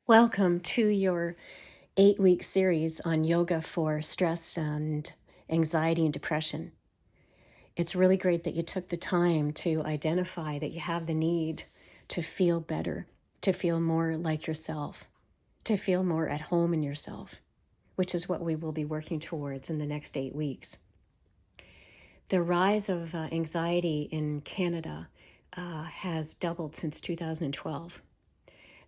Welcome to your 8-week series on yoga for stress and anxiety and depression. It's really great that you took the time to identify that you have the need to feel better, to feel more like yourself, to feel more at home in yourself, which is what we will be working towards in the next 8 weeks. The rise of anxiety in Canada has doubled since 2012.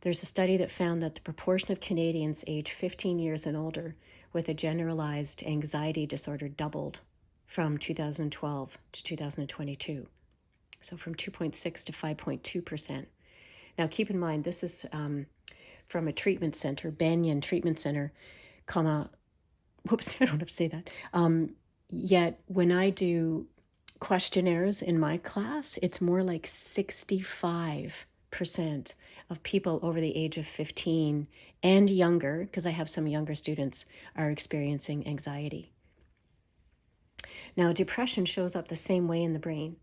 There's a study that found that the proportion of Canadians aged 15 years and older with a generalized anxiety disorder doubled from 2012 to 2022. So from 2.6 to 5.2%. Now keep in mind, this is from a treatment center, Banyan Treatment Center, whoops, I don't have to say that. Yet when I do questionnaires in my class, it's more like 65% of people over the age of 15 and younger, because I have some younger students, are experiencing anxiety. Now, depression shows up the same way in the brain,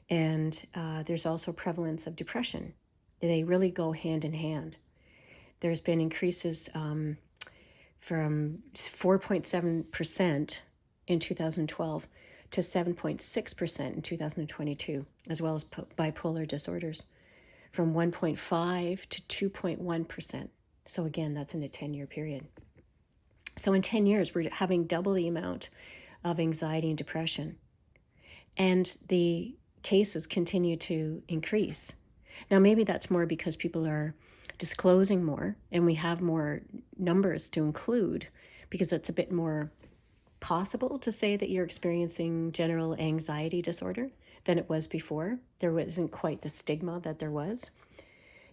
and there's also prevalence of depression. They really go hand in hand. There's been increases from 4.7% in 2012 to 7.6% in 2022, as well as bipolar disorders, from 1.5 to 2.1%. So again, that's in a 10-year period. So in 10 years, we're having double the amount of anxiety and depression. And the cases continue to increase. Now, maybe that's more because people are disclosing more and we have more numbers to include, because it's a bit more possible to say that you're experiencing general anxiety disorder than it was before. There wasn't quite the stigma that there was.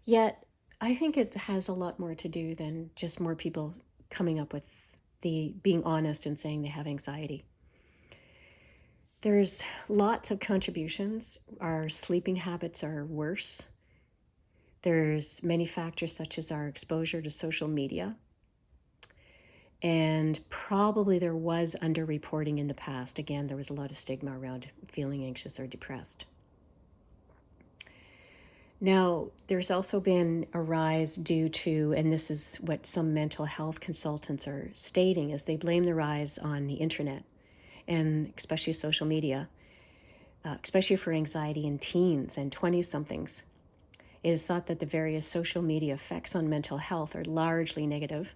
Yet, I think it has a lot more to do than just more people coming up with being honest and saying they have anxiety. There's lots of contributions. Our sleeping habits are worse. There's many factors such as our exposure to social media. And probably there was underreporting in the past. Again, there was a lot of stigma around feeling anxious or depressed. Now, there's also been a rise due to, and this is what some mental health consultants are stating, is they blame the rise on the internet and especially social media, especially for anxiety in teens and 20-somethings. It is thought that the various social media effects on mental health are largely negative.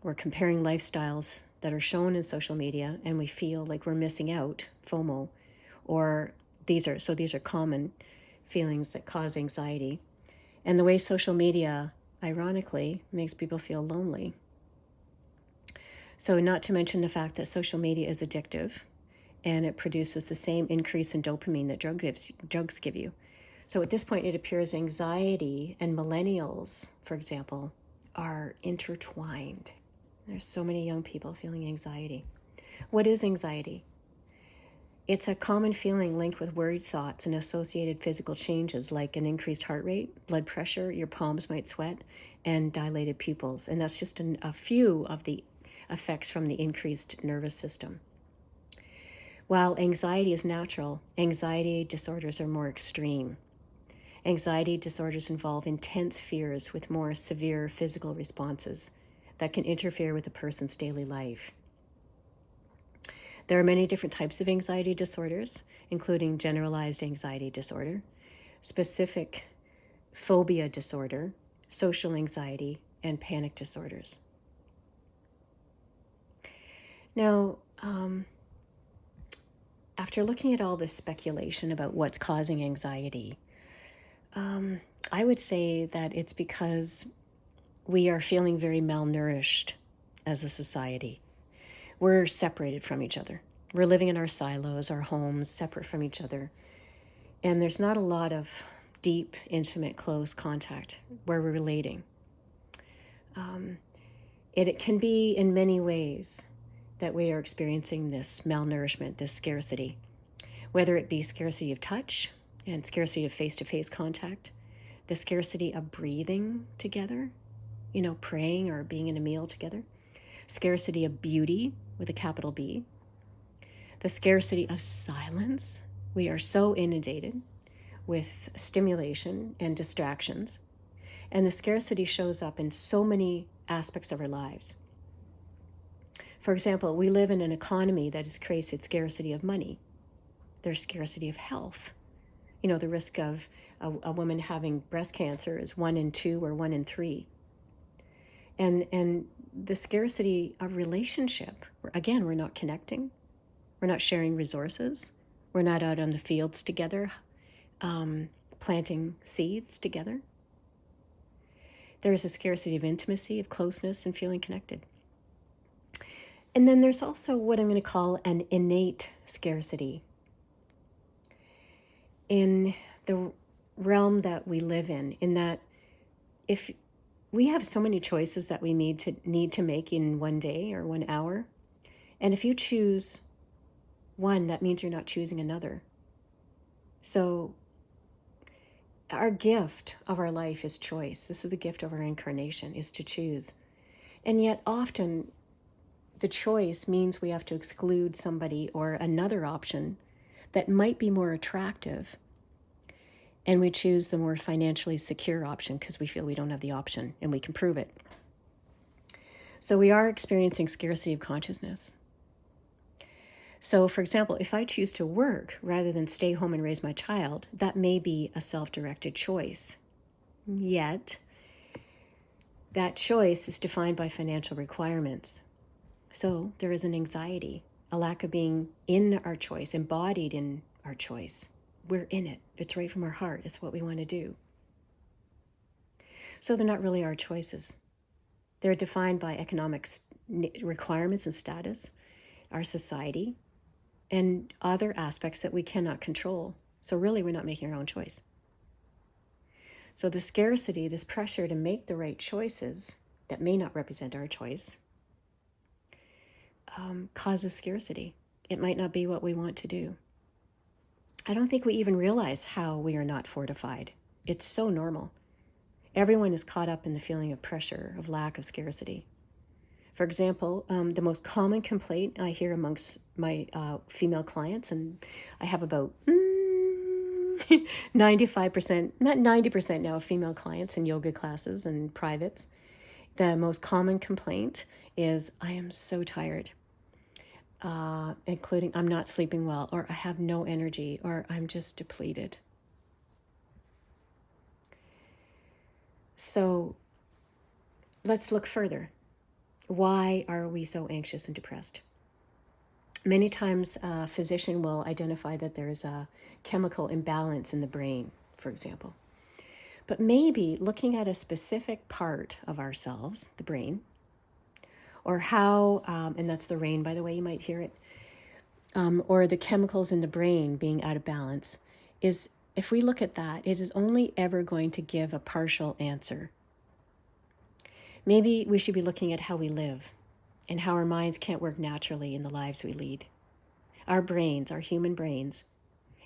We're comparing lifestyles that are shown in social media and we feel like we're missing out, FOMO, or these are common feelings that cause anxiety. And the way social media, ironically, makes people feel lonely. So not to mention the fact that social media is addictive and it produces the same increase in dopamine that drugs give you. So at this point, it appears anxiety and millennials, for example, are intertwined. There's so many young people feeling anxiety. What is anxiety? It's a common feeling linked with worried thoughts and associated physical changes like an increased heart rate, blood pressure, your palms might sweat, and dilated pupils. And that's just a few of the effects from the increased nervous system. While anxiety is natural, anxiety disorders are more extreme. Anxiety disorders involve intense fears with more severe physical responses that can interfere with a person's daily life. There are many different types of anxiety disorders, including generalized anxiety disorder, specific phobia disorder, social anxiety, and panic disorders. Now, after looking at all this speculation about what's causing anxiety, I would say that it's because we are feeling very malnourished as a society. We're separated from each other. We're living in our silos, our homes, separate from each other. And there's not a lot of deep, intimate, close contact where we're relating. It can be in many ways that we are experiencing this malnourishment, this scarcity, whether it be scarcity of touch and scarcity of face-to-face contact, the scarcity of breathing together, praying or being in a meal together, scarcity of beauty with a capital B, the scarcity of silence. We are so inundated with stimulation and distractions. And the scarcity shows up in so many aspects of our lives. For example, we live in an economy that has created scarcity of money. There's scarcity of health. The risk of a woman having breast cancer is 1 in 2 or 1 in 3. And the scarcity of relationship. Again, we're not connecting. We're not sharing resources. We're not out on the fields together, planting seeds together. There's a scarcity of intimacy, of closeness, and feeling connected. And then there's also what I'm going to call an innate scarcity. In the realm that we live in that if we have so many choices that we need to make in one day or 1 hour, and if you choose one, that means you're not choosing another. So our gift of our life is choice. This is the gift of our incarnation, is to choose. And yet often the choice means we have to exclude somebody or another option that might be more attractive. And we choose the more financially secure option because we feel we don't have the option and we can prove it. So we are experiencing scarcity of consciousness. So, for example, if I choose to work rather than stay home and raise my child, that may be a self-directed choice. Yet, that choice is defined by financial requirements. So there is an anxiety, a lack of being in our choice, embodied in our choice. We're in it. It's right from our heart. It's what we want to do. So they're not really our choices. They're defined by economic requirements and status, our society, and other aspects that we cannot control. So really, we're not making our own choice. So the scarcity, this pressure to make the right choices that may not represent our choice, causes scarcity. It might not be what we want to do. I don't think we even realize how we are not fortified. It's so normal. Everyone is caught up in the feeling of pressure, of lack, of scarcity. For example, the most common complaint I hear amongst my female clients, and I have about 95%, not 90% now of female clients in yoga classes and privates. The most common complaint is, I am so tired. Including I'm not sleeping well, or I have no energy, or I'm just depleted. So let's look further. Why are we so anxious and depressed? Many times a physician will identify that there's a chemical imbalance in the brain, for example. But maybe looking at a specific part of ourselves, the brain, or how, and that's the rain, by the way, you might hear it, or the chemicals in the brain being out of balance, is if we look at that, it is only ever going to give a partial answer. Maybe we should be looking at how we live and how our minds can't work naturally in the lives we lead. Our brains, our human brains,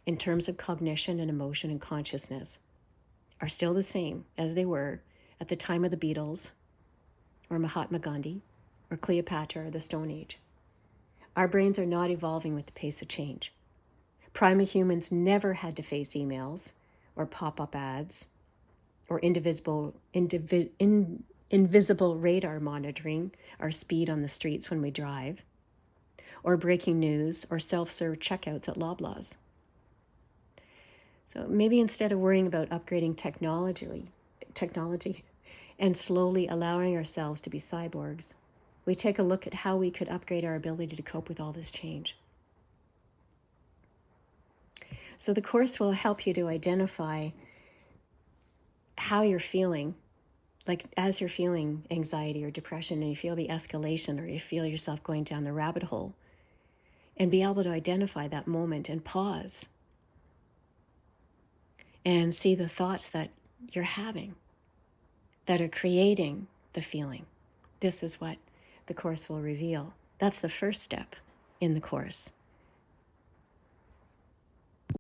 in terms of cognition and emotion and consciousness, are still the same as they were at the time of the Beatles or Mahatma Gandhi or Cleopatra or the Stone Age. Our brains are not evolving with the pace of change. Prima humans never had to face emails or pop-up ads or invisible radar monitoring our speed on the streets when we drive, or breaking news or self-serve checkouts at Loblaws. So maybe instead of worrying about upgrading technology and slowly allowing ourselves to be cyborgs, we take a look at how we could upgrade our ability to cope with all this change. So the course will help you to identify how you're feeling, like as you're feeling anxiety or depression and you feel the escalation or you feel yourself going down the rabbit hole, and be able to identify that moment and pause and see the thoughts that you're having that are creating the feeling. This is what the course will reveal. That's the first step in the course.